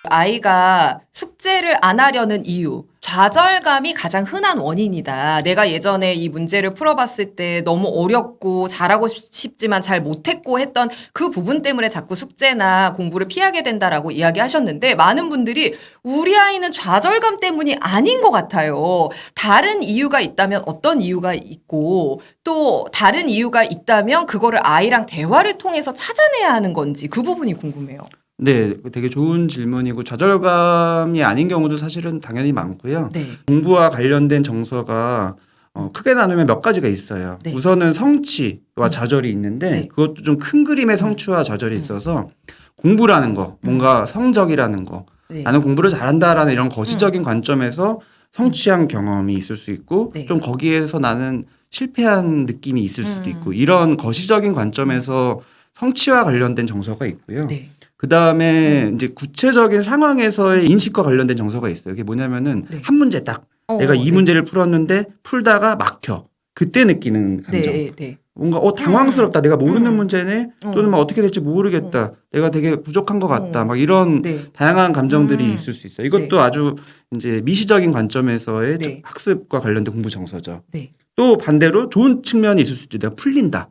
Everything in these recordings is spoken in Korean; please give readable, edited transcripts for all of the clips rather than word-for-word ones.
아이가 숙제를 안 하려는 이유, 좌절감이 가장 흔한 원인이다. 내가 예전에 이 문제를 풀어봤을 때 너무 어렵고 잘하고 싶지만 잘 못했고 했던 그 부분 때문에 자꾸 숙제나 공부를 피하게 된다라고 이야기하셨는데 많은 분들이 우리 아이는 좌절감 때문이 아닌 것 같아요. 다른 이유가 있다면 어떤 이유가 있고 또 다른 이유가 있다면 그거를 아이랑 대화를 통해서 찾아내야 하는 건지 그 부분이 궁금해요. 네, 되게 좋은 질문이고 좌절감이 아닌 경우도 사실은 당연히 많고요. 네. 공부와 관련된 정서가 크게 나누면 몇 가지가 있어요. 네. 우선은 성취와 좌절이 있는데 네. 그것도 좀 큰 그림의 성취와 좌절이 있어서 공부라는 거, 뭔가 성적이라는 거, 네. 나는 공부를 잘한다라는 이런 거시적인 관점에서 성취한 경험이 있을 수 있고 네. 좀 거기에서 나는 실패한 느낌이 있을 수도 있고 이런 거시적인 관점에서 성취와 관련된 정서가 있고요. 네. 그 다음에 이제 구체적인 상황에서의 인식과 관련된 정서가 있어요. 이게 뭐냐면은 네. 한 문제 딱 내가 이 네. 문제를 풀었는데 풀다가 막혀. 그때 느끼는 감정. 네. 네. 뭔가 당황스럽다. 내가 모르는 음. 문제네. 또는 막 어떻게 될지 모르겠다. 내가 되게 부족한 것 같다. 막 이런 네. 다양한 감정들이 있을 수 있어요. 이것도 네. 아주 이제 미시적인 관점에서의 네. 학습과 관련된 공부 정서죠. 네. 또 반대로 좋은 측면이 있을 수 있죠. 내가 풀린다.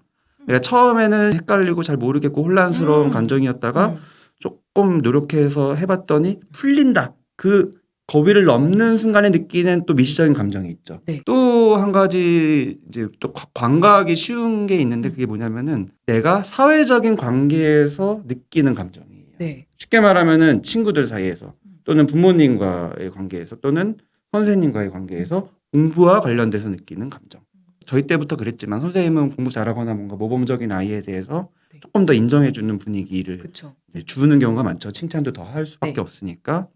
내가 처음에는 헷갈리고 잘 모르겠고 혼란스러운 감정이었다가 조금 노력해서 해봤더니 풀린다. 그 거위를 넘는 순간에 느끼는 또 미시적인 감정이 있죠. 네. 또 한 가지 이제 또 관과하기 쉬운 게 있는데 그게 뭐냐면은 내가 사회적인 관계에서 느끼는 감정이에요. 네. 쉽게 말하면은 친구들 사이에서 또는 부모님과의 관계에서 또는 선생님과의 관계에서 공부와 관련돼서 느끼는 감정. 저희 때부터 그랬지만 선생님은 공부 잘하거나 뭔가 모범적인 아이에 대해서 네. 조금 더 인정해주는 분위기를 그렇죠. 이제 주는 경우가 많죠. 칭찬도 더 할 수밖에 네. 없으니까.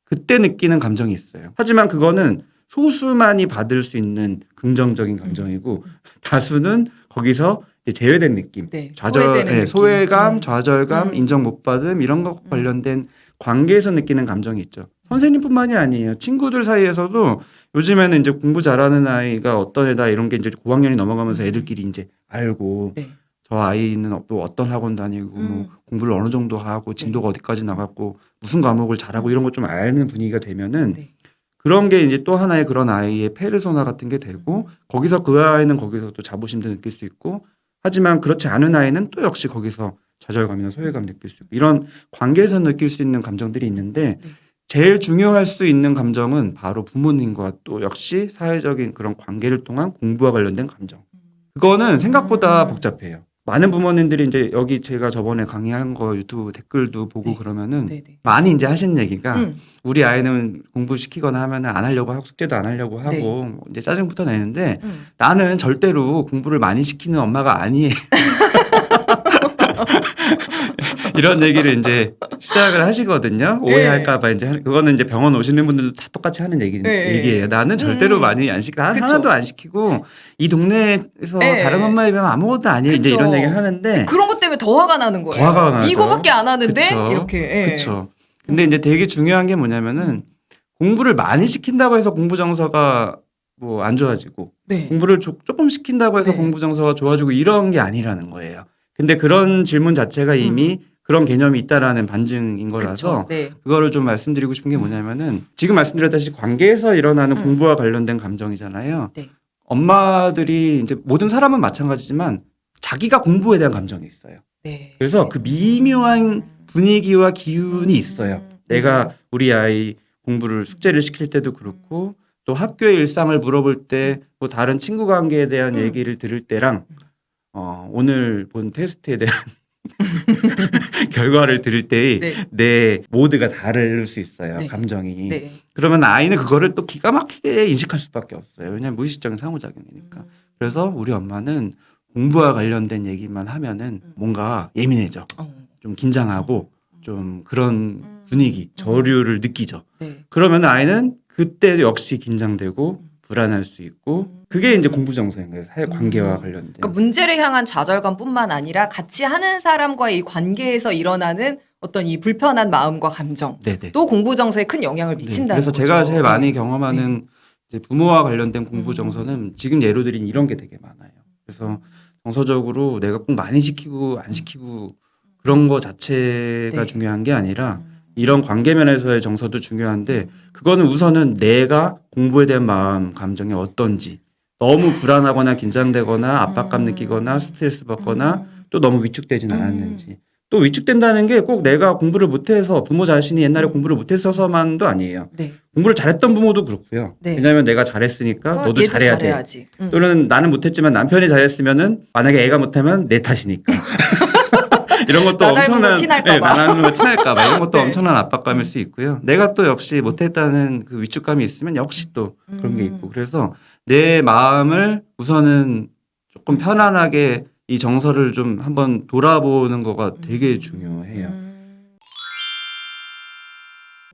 그때 느끼는 감정이 있어요. 하지만 그거는 소수만이 받을 수 있는 긍정적인 감정이고 다수는 거기서 이제 제외된 느낌. 네. 좌절, 소외되는 소외감, 느낌. 좌절감, 인정 못 받음 이런 것 관련된 관계에서 느끼는 감정이 있죠. 선생님뿐만이 아니에요. 친구들 사이에서도 요즘에는 이제 공부 잘하는 아이가 어떤 애다 이런 게 이제 고학년이 넘어가면서 애들끼리 이제 알고 네. 저 아이는 또 어떤 학원 다니고 뭐 공부를 어느 정도 하고 진도가 어디까지 나갔고 무슨 과목을 잘하고 이런 거 좀 아는 분위기가 되면은 네. 그런 게 이제 또 하나의 그런 아이의 페르소나 같은 게 되고 거기서 그 아이는 거기서 또 자부심도 느낄 수 있고 하지만 그렇지 않은 아이는 또 역시 거기서 좌절감이나 소외감 느낄 수 있고 이런 관계에서 느낄 수 있는 감정들이 있는데 제일 중요할 수 있는 감정은 바로 부모님과 또 역시 사회적인 그런 관계를 통한 공부와 관련된 감정. 그거는 생각보다 복잡해요. 많은 부모님들이 이제 여기 제가 저번에 강의한 거 유튜브 댓글도 보고 네. 그러면은 네네. 많이 이제 하시는 얘기가 음. 우리 아이는 공부시키거나 하면은 안 하려고 하고 숙제도 안 하려고 하고 네. 뭐 이제 짜증부터 내는데 나는 절대로 공부를 많이 시키는 엄마가 아니에요. 이런 얘기를 이제 시작을 하시거든요. 오해할까봐 이제 그거는 이제 병원 오시는 분들도 다 똑같이 하는 얘기예요. 나는 절대로 많이 안 시키고 하나도 안 시키고 이 동네에서 다른 엄마에 비하면 아무것도 아니에요. 이제 이런 얘기를 하는데 그런 것 때문에 더 화가 나는 거예요. 더 화가 나죠. 이거밖에 안 하는데 그쵸. 이렇게. 그렇죠. 근데 이제 되게 중요한 게 뭐냐면은 공부를 많이 시킨다고 해서 공부 정서가 뭐 안 좋아지고 네. 공부를 조금 시킨다고 해서 네. 공부 정서가 좋아지고 이런 게 아니라는 거예요. 근데 그런 질문 자체가 이미 그런 개념이 있다라는 반증인 거라서 네. 그거를 좀 말씀드리고 싶은 게 뭐냐면은 지금 말씀드렸다시피 관계에서 일어나는 공부와 관련된 감정이잖아요. 네. 엄마들이 이제 모든 사람은 마찬가지지만 자기가 공부에 대한 감정이 있어요. 네. 그래서 그 미묘한 분위기와 기운이 있어요. 내가 우리 아이 공부를 숙제를 시킬 때도 그렇고 또 학교의 일상을 물어볼 때 뭐 다른 친구 관계에 대한 얘기를 들을 때랑 오늘 본 테스트에 대한 결과를 들을 때의 내 모드가 다를 수 있어요. 감정이. 네. 그러면 아이는 그거를 또 기가 막히게 인식할 수밖에 없어요. 왜냐하면 무의식적인 상호작용이니까. 그래서 우리 엄마는 공부와 관련된 얘기만 하면은 뭔가 예민해져. 좀 긴장하고 좀 그런 분위기, 저류를 느끼죠. 네. 그러면 아이는 그때 역시 긴장되고 불안할 수 있고 그게 이제 공부 정서인 거예요. 사회 관계와 관련된. 그러니까 문제를 향한 좌절감뿐만 아니라 같이 하는 사람과의 이 관계에서 일어나는 어떤 이 불편한 마음과 감정 네네. 또 공부 정서에 큰 영향을 미친다는 그래서 거죠. 제가 제일 많이 경험하는 이제 부모와 관련된 공부 정서는 지금 예로 드린 이런 게 되게 많아요. 그래서 정서적으로 내가 꼭 많이 시키고 안 시키고 그런 거 자체가 중요한 게 아니라 이런 관계 면에서의 정서도 중요한데 그거는 우선은 내가 공부에 대한 마음, 감정이 어떤지 너무 불안하거나 긴장되거나 압박감 느끼거나 스트레스 받거나 또 너무 위축되진 않았는지 또 위축된다는 게 꼭 내가 공부를 못해서 부모 자신이 옛날에 공부를 못했어서만도 아니에요. 네. 공부를 잘했던 부모도 그렇고요. 네. 왜냐하면 내가 잘했으니까 너도 얘도 잘해야 돼. 잘해야지. 또는 나는 못했지만 남편이 잘했으면은 만약에 애가 못하면 내 탓이니까. 이런 것도 나 닮은 엄청난 거 티날까 봐. 나 닮은 거 티날까 봐 이런 것도 네. 엄청난 압박감일 수 있고요. 내가 또 역시 못했다는 그 위축감이 있으면 역시 또 그런 게 있고 그래서 내 마음을 우선은 조금 편안하게 이 정서를 좀 한번 돌아보는 거가 되게 중요해요.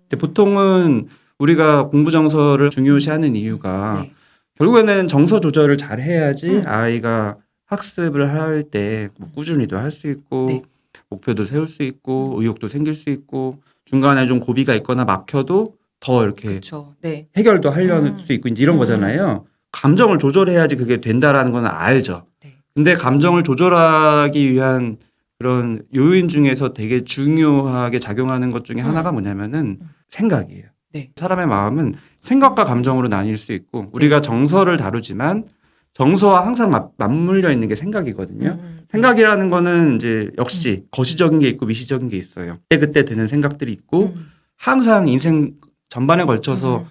이제 보통은 우리가 공부 정서를 중요시하는 이유가 네. 결국에는 정서 조절을 잘 해야지 아이가 학습을 할 때 뭐 꾸준히도 할 수 있고 네. 목표도 세울 수 있고 의욕도 생길 수 있고 중간에 좀 고비가 있거나 막혀도 더 이렇게 그렇죠. 네. 해결도 하려는 수 있고 이제 이런 거잖아요. 감정을 조절해야지 그게 된다라는 건 알죠. 네. 근데 감정을 조절하기 위한 그런 요인 중에서 되게 중요하게 작용하는 것 중에 하나가 뭐냐면은 생각이에요. 네. 사람의 마음은 생각과 감정으로 나뉠 수 있고 우리가 정서를 다루지만 정서와 항상 맞물려 있는 게 생각이거든요. 생각이라는 거는 이제 역시 거시적인 게 있고 미시적인 게 있어요. 그때 드는 생각들이 있고 항상 인생 전반에 걸쳐서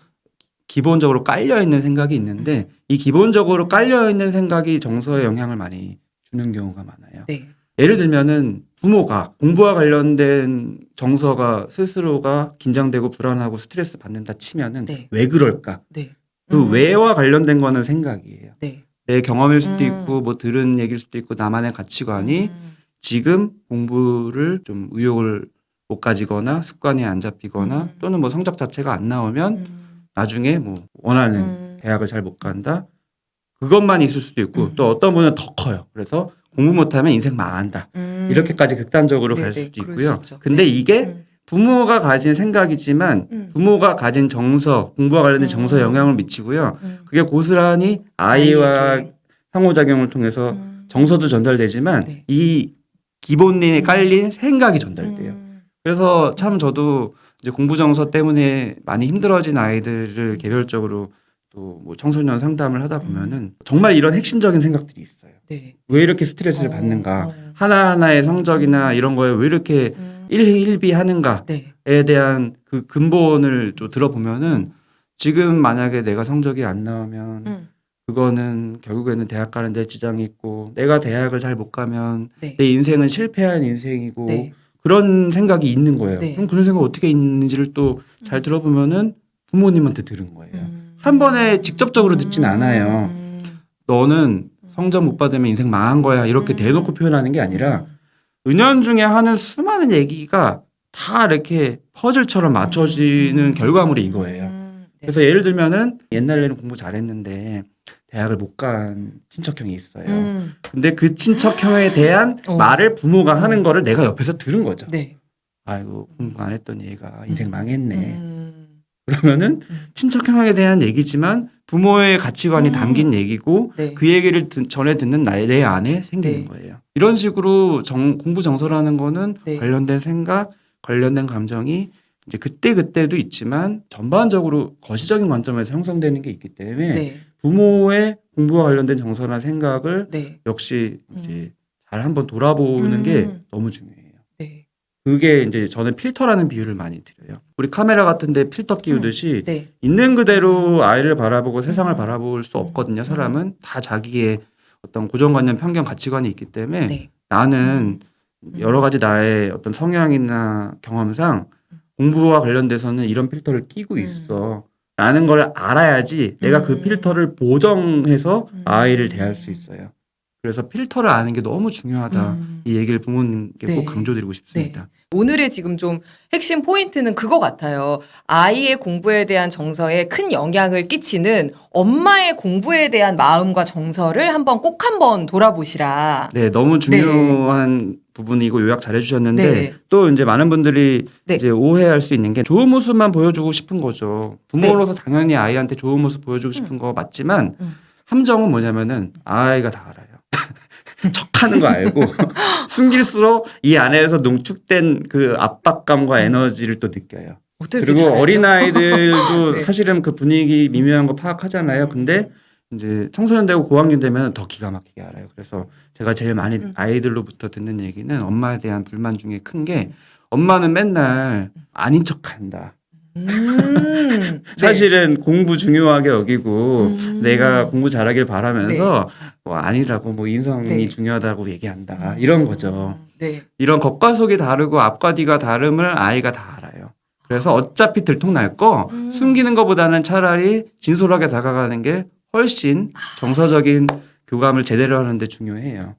기본적으로 깔려 있는 생각이 있는데 이 기본적으로 깔려 있는 생각이 정서에 영향을 많이 주는 경우가 많아요. 네. 예를 들면은 부모가 공부와 관련된 정서가 스스로가 긴장되고 불안하고 스트레스 받는다 치면은 네. 왜 그럴까? 네. 그 왜와 관련된 거는 생각이에요. 네. 내 경험일 수도 있고 뭐 들은 얘기일 수도 있고 나만의 가치관이 지금 공부를 좀 의욕을 못 가지거나 습관이 안 잡히거나 또는 뭐 성적 자체가 안 나오면 나중에 뭐 원하는 대학을 잘 못 간다. 그것만 있을 수도 있고 또 어떤 분은 더 커요. 그래서 공부 못하면 인생 망한다. 이렇게까지 극단적으로 갈 네네, 수도 그럴 있고요. 수 있죠. 근데 네. 이게 부모가 가진 생각이지만 부모가 가진 정서, 공부와 관련된 정서에 영향을 미치고요. 그게 고스란히 아이와 아이에게. 상호작용을 통해서 정서도 전달되지만 네. 이 기본에 깔린 생각이 전달돼요. 그래서 참 저도 이제 공부 정서 때문에 많이 힘들어진 아이들을 개별적으로 또 뭐 청소년 상담을 하다 보면은 정말 이런 핵심적인 생각들이 있어요. 네. 왜 이렇게 스트레스를 받는가? 하나하나의 성적이나 이런 거에 왜 이렇게 일희일비하는가에 네. 대한 그 근본을 좀 들어보면은 지금 만약에 내가 성적이 안 나오면 그거는 결국에는 대학 가는데 지장이 있고 내가 대학을 잘 못 가면 네. 내 인생은 실패한 인생이고 네. 그런 생각이 있는 거예요. 네. 그럼 그런 생각 어떻게 있는지를 또 잘 들어보면은 부모님한테 들은 거예요. 한 번에 직접적으로 듣진 않아요. 너는 성적 못 받으면 인생 망한 거야. 이렇게 대놓고 표현하는 게 아니라 은연중에 하는 수많은 얘기가 다 이렇게 퍼즐처럼 맞춰지는 결과물이 이거예요. 그래서 예를 들면은 옛날에는 공부 잘했는데 대학을 못 간 친척형이 있어요. 근데 그 친척형에 대한 말을 부모가 하는 거를 내가 옆에서 들은 거죠. 네. 아이고 공부 안 했던 얘가 인생 망했네. 그러면은 친척형에 대한 얘기지만 부모의 가치관이 담긴 얘기고 네. 그 얘기를 전해 듣는 내 안에 생기는 네. 거예요. 이런 식으로 공부 정서라는 거는 네. 관련된 생각, 관련된 감정이 이제 그때도 있지만 전반적으로 거시적인 관점에서 형성되는 게 있기 때문에 네. 부모의 공부와 관련된 정서나 생각을 네. 역시 이제 잘 한번 돌아보는 게 너무 중요해요. 네. 그게 이제 저는 필터라는 비유를 많이 드려요. 우리 카메라 같은데 필터 끼우듯이 네. 있는 그대로 아이를 바라보고 세상을 바라볼 수 없거든요. 사람은 다 자기의 어떤 고정관념, 편견, 가치관이 있기 때문에 네. 나는 여러 가지 나의 어떤 성향이나 경험상 공부와 관련돼서는 이런 필터를 끼고 있어. 라는 걸 알아야지 내가 그 필터를 보정해서 아이를 대할 수 있어요. 그래서 필터를 아는 게 너무 중요하다. 이 얘기를 부모님께 네. 꼭 강조드리고 싶습니다. 오늘의 지금 좀 핵심 포인트는 그거 같아요. 아이의 공부에 대한 정서에 큰 영향을 끼치는 엄마의 공부에 대한 마음과 정서를 한번 돌아보시라. 네, 너무 중요한 부분이고 요약 잘 해주셨는데 네. 또 이제 많은 분들이 네. 이제 오해할 수 있는 게 좋은 모습만 보여주고 싶은 거죠. 부모로서 당연히 아이한테 좋은 모습 보여주고 싶은 거 맞지만 함정은 뭐냐면은 아이가 다 알아요. 척하는 거 알고 숨길수록 이 안에서 농축된 그 압박감과 에너지를 또 느껴요. 어떻게 그리고 잘하죠? 어린아이들도 네. 사실은 그 분위기 미묘한 거 파악하잖아요. 근데 이제 청소년 되고 고학년 되면 더 기가 막히게 알아요. 그래서 제가 제일 많이 아이들로부터 듣는 얘기는 엄마에 대한 불만 중에 큰 게 엄마는 맨날 아닌 척한다. 네. 사실은 공부 중요하게 여기고 내가 공부 잘하길 바라면서 뭐 아니라고 뭐 인성이 네. 중요하다고 얘기한다. 이런 거죠. 네. 이런 겉과 속이 다르고 앞과 뒤가 다름을 아이가 다 알아요. 그래서 어차피 들통날 거 숨기는 것보다는 차라리 진솔하게 다가가는 게 훨씬 정서적인 교감을 제대로 하는데 중요해요.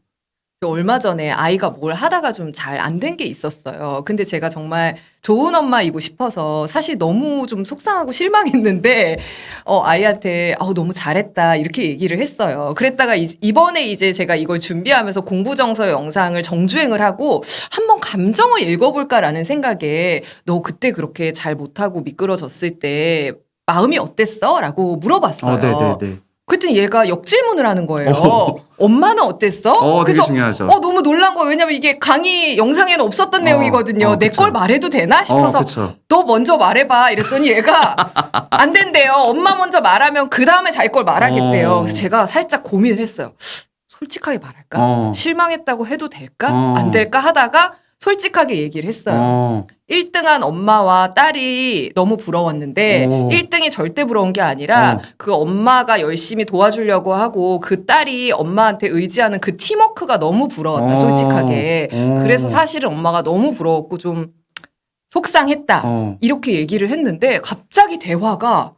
얼마 전에 아이가 뭘 하다가 좀 잘 안 된 게 있었어요. 근데 제가 정말 좋은 엄마이고 싶어서 사실 너무 좀 속상하고 실망했는데 아이한테 너무 잘했다 이렇게 얘기를 했어요. 그랬다가 이번에 이제 제가 이걸 준비하면서 공부정서 영상을 정주행을 하고 한번 감정을 읽어볼까라는 생각에 너 그때 그렇게 잘 못하고 미끄러졌을 때 마음이 어땠어? 라고 물어봤어요. 네네네. 그랬더니 얘가 역질문을 하는 거예요. 어. 엄마는 어땠어? 되게 그래서 중요하죠. 너무 놀란 거예요. 왜냐면 이게 강의 영상에는 없었던 내용이거든요. 내 그쵸. 걸 말해도 되나 싶어서 그쵸. 너 먼저 말해봐 이랬더니 얘가 안 된대요. 엄마 먼저 말하면 그 다음에 자기 걸 말하겠대요. 그래서 제가 살짝 고민을 했어요. 솔직하게 말할까? 실망했다고 해도 될까? 안 될까? 하다가 솔직하게 얘기를 했어요. 1등한 엄마와 딸이 너무 부러웠는데 1등이 절대 부러운 게 아니라 그 엄마가 열심히 도와주려고 하고 그 딸이 엄마한테 의지하는 그 팀워크가 너무 부러웠다. 솔직하게. 그래서 사실은 엄마가 너무 부러웠고 좀 속상했다. 이렇게 얘기를 했는데 갑자기 대화가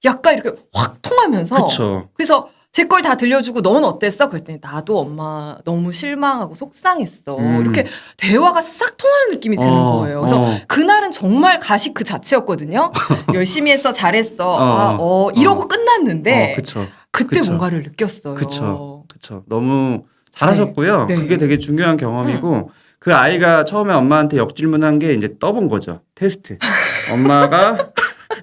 약간 이렇게 확 통하면서 그쵸. 그래서 제 걸 다 들려주고 넌 어땠어? 그랬더니 나도 엄마 너무 실망하고 속상했어. 이렇게 대화가 싹 통하는 느낌이 드는 거예요. 그래서 그날은 정말 가식 그 자체였거든요. 열심히 했어, 잘했어. 이러고 끝났는데 그쵸. 그때 그쵸. 뭔가를 느꼈어요. 그쵸. 너무 잘하셨고요. 네. 그게 되게 중요한 경험이고 그 아이가 처음에 엄마한테 역질문한 게 이제 떠본 거죠. 테스트. 엄마가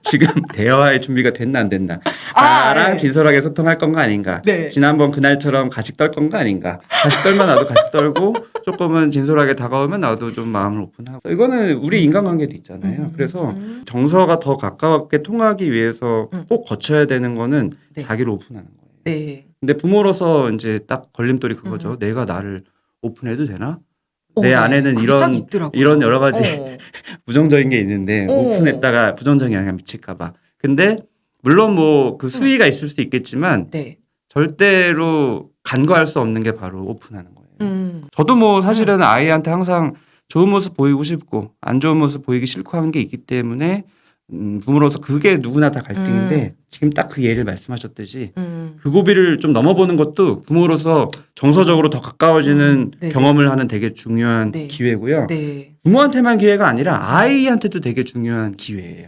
지금 대화의 준비가 됐나 안 됐나. 나랑 네. 진솔하게 소통할 건가 아닌가. 네. 지난번 그날처럼 가식 떨 건가 아닌가. 가식 떨면 나도 가식 떨고 조금은 진솔하게 다가오면 나도 좀 마음을 오픈하고. 이거는 우리 인간관계도 있잖아요. 그래서 정서가 더 가깝게 통하기 위해서 꼭 거쳐야 되는 거는 네. 자기를 오픈하는 거예요. 네. 근데 부모로서 이제 딱 걸림돌이 그거죠. 내가 나를 오픈해도 되나? 내 네. 안에는 그게 딱 이런 있더라고요. 이런 여러 가지 어. 부정적인 게 있는데 오픈했다가 부정적인 영향 미칠까봐. 근데 물론 뭐 그 수위가 있을 수 있겠지만 네. 절대로 간과할 수 없는 게 바로 오픈하는 거예요. 저도 뭐 사실은 아이한테 항상 좋은 모습 보이고 싶고 안 좋은 모습 보이기 싫고 하는 게 있기 때문에 부모로서 그게 누구나 다 갈등인데 지금 딱 그 예를 말씀하셨듯이 그 고비를 좀 넘어보는 것도 부모로서 정서적으로 더 가까워지는 네네. 경험을 하는 되게 중요한 네. 기회고요. 네. 부모한테만 기회가 아니라 아이한테도 되게 중요한 기회예요.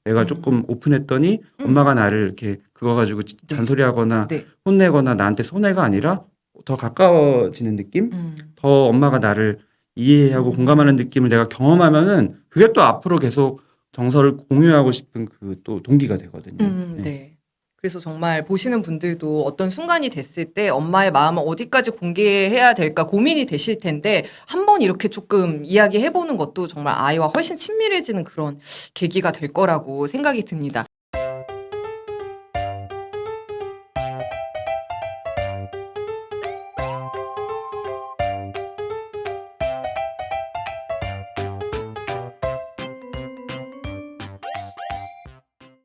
내가 조금 오픈했더니 엄마가 나를 이렇게 그거 가지고 잔소리하거나 네. 혼내거나 나한테 손해가 아니라 더 가까워지는 느낌? 더 엄마가 나를 이해하고 공감하는 느낌을 내가 경험하면은 그게 또 앞으로 계속 정서를 공유하고 싶은 그 또 동기가 되거든요. 네. 그래서 정말 보시는 분들도 어떤 순간이 됐을 때 엄마의 마음을 어디까지 공개해야 될까 고민이 되실 텐데 한번 이렇게 조금 이야기해보는 것도 정말 아이와 훨씬 친밀해지는 그런 계기가 될 거라고 생각이 듭니다.